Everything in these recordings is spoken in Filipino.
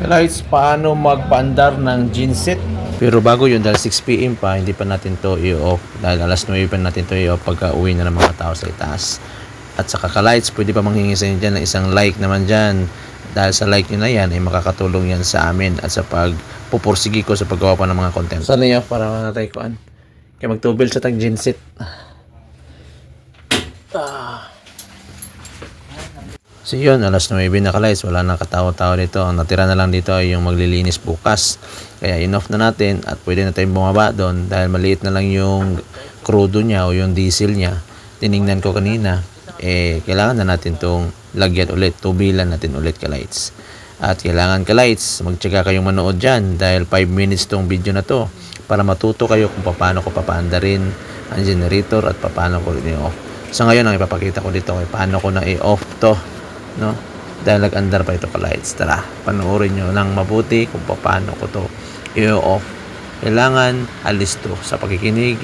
Guys, paano magpaandar ng genset? Pero bago yun, dahil 6 PM pa, hindi pa natin to i-off. Dahil alas 9 pa natin to i-off pagka uwi na ng mga tao sa itaas. At sa kaka-lights, pwede pa manghingi sa inyo dyan ng isang like naman dyan. Dahil sa like nyo na yan, ay makakatulong yan sa amin at sa pagpupursigi ko sa paggawa pa ng mga content. Saan niyo para matay koan? Kaya magtubil sa tag genset. So yun, alas 9 na ka-lights, wala nang katao-tao dito. Ang natira na lang dito ay yung maglilinis bukas. Kaya in-off na natin at pwede na tayong bumaba doon dahil maliit na lang yung crudo niya o yung diesel niya. Tiningnan ko kanina, kailangan na natin tong lagyan ulit, tubilan natin ulit ka-lights. At kailangan ka-lights, magtyaga kayong manood dyan dahil 5 minutes tong video na to para matuto kayo kung paano ko papaandarin ang generator at paano ko rin i-off. So ngayon, ang ipapakita ko dito ay paano ko na i-off to, no? Dahil nag-andar pa ito ka-lights. Tara, panoorin nyo ng mabuti kung paano ko to i-off. Kailangan alis to sa pakikinig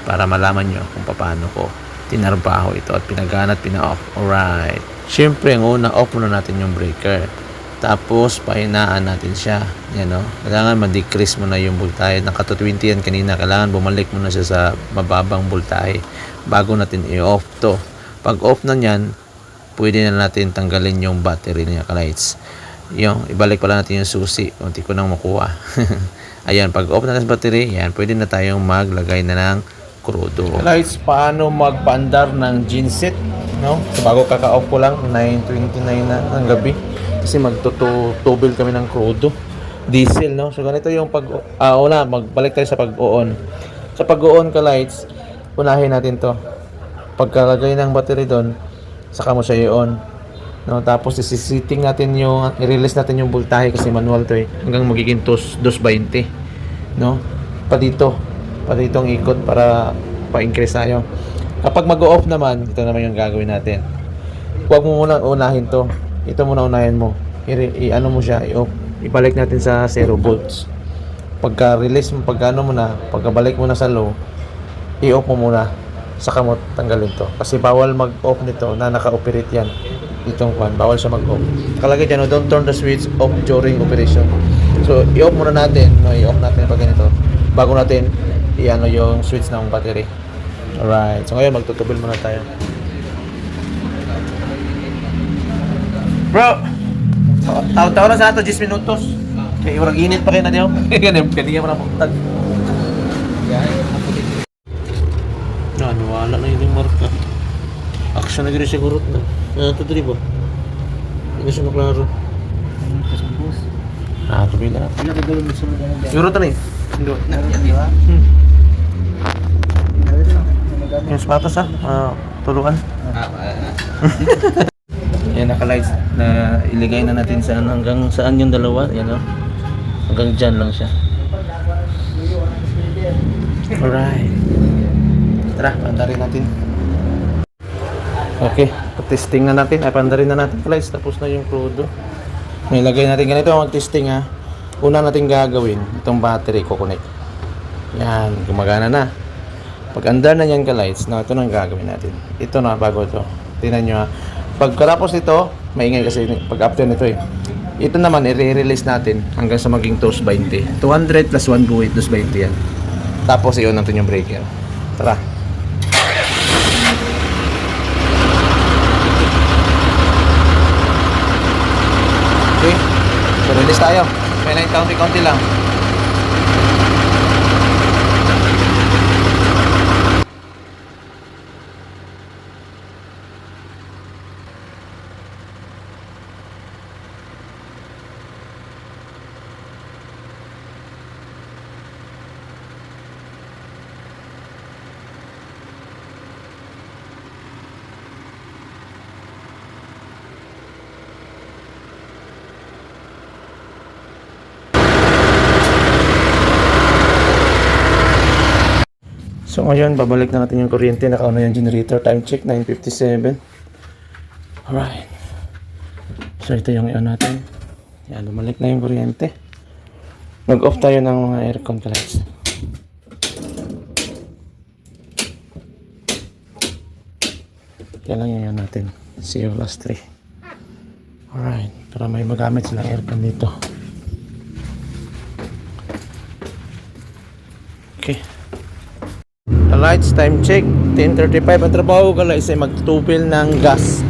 para malaman nyo kung paano ko tinarbaho ito at pinagana at pina-off. Alright. Siyempre, ang una, off muna natin yung breaker. Tapos, pahinaan natin siya. Yan, no? Kailangan ma-decrease mo na yung voltahe. Naka 220 yan kanina. Kailangan bumalik mo na siya sa mababang voltahe bago natin i-off to. Pag off na yan, pwede na natin tanggalin yung battery niya ka-lights. Yung, ibalik pala natin yung susi. Unti ko nang makuha. Ayan, pag off na ng battery, yan, pwede na tayong maglagay na ng crudo. Lights, paano magpaandar ng genset? No? So, bago kaka-off ko lang, 9:29 na ng gabi. Kasi magtutubil kami ng crudo. Diesel, no? So, ganito yung una, magbalik tayo sa pag-on. Sa pag-on ka lights, unahin natin to. Pagkalagay ng battery doon, saka mo siya i-on. No? Tapos, isi-setting natin yung, i-release natin yung voltahe kasi manual to eh. Hanggang magiging 220. No? Pa dito ang ikot para pa-increase tayo. Kapag mag-off naman, ito naman yung gagawin natin. Huwag mo muna unahin to. Ito muna unahin mo. I-ano mo siya, i-off. Ibalik natin sa 0 volts. Pagka-release mo, pagka-ano mo na, pagkabalik mo na sa low, i-off mo muna. Saka mo tanggalin to. Kasi bawal mag-off nito na naka-operate yan. Itong fan, bawal siya mag-off. Nakalagay dyan, don't turn the switch off during operation. So, i-off muna natin. No, i-off natin pag ganito. Bago natin i-ano yung switch ng battery. Alright. So, ngayon, magtutubil muna tayo. Bro! Tao na sa ato, 10 minutos. Kaya urang init pa kayo na niyo. Kanina mo na puntag. Yan, wala na yung marka. Action na gano'n siguro na. Ito dito ba? Hindi siya maklaro. Ito bila. Siguro ito na eh. Yung sapatos tuluan. Yan, naka-lights na iligay na natin saan hanggang saan yung dalawa. Yan o. Hanggang dyan lang siya. Alright. Tara, pandarin natin. Okay, testing na natin. Pandarin na natin guys. Tapos na yung crudo. Nilagay natin ganito mag-testing ha. Una natin gagawin, itong battery ko-connect. Yan, gumagana na. Pag andar na yan ka-lights, ito na gagawin natin. Ito na, bago ito. Tingnan nyo ha. Pagkatapos ito, maingay kasi pag after nito eh. Ito naman, i-release natin hanggang sa maging 220. 200 plus 1 buwit, 220 yan. Tapos i-on natin yung breaker. Tara. Okay. So, release tayo. May na county lang. So ngayon, babalik na natin yung kuryente. Nakauna yung generator. Time check, 9:57. Alright. So ito yung i-on natin. Yan, bumalik na yung kuryente. Mag-off tayo ng mga aircon guys. Yan lang yung natin. CO+3. Alright. Para may magamit silang aircon dito. Okay. Lights, time check, 10:35. Ang trabaho ko guys ay magtutupil ng gas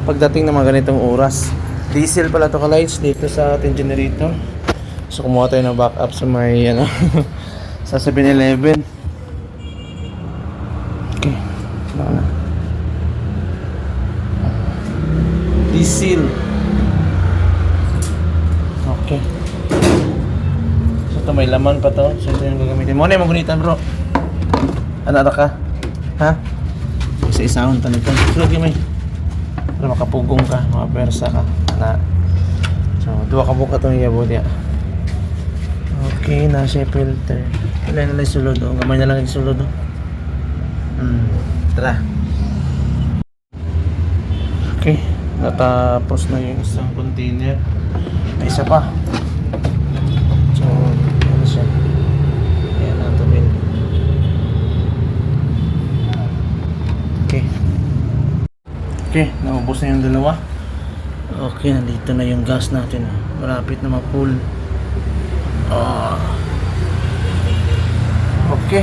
pagdating ng mga ganitong oras. Diesel pala to ka-lights dito sa ating generator. So kumuha tayo ng backup sa may sa 7-Eleven. Okay. Baka na. Diesel. Okay. So ito may laman pa to. So ito yung gagamitin. Muna yung magunitan bro. Ano ka? Ha? Isa-isahon tanong ka. Sulog yung may. Para makapugong ka. Makapersa ka. Na. So, dua ka buka itong iyabot ya. Okay, nasa filter. Ilan na lang sulod o. Gamay na lang yung sulod o. Tara. Okay. Natapos na yung isang container. May isa pa. So, ano siya? Ayan ang tubil. Okay. Okay, naubos na yung dalawa. Okay, nandito na yung gas natin. Malapit na ma-full. Okay.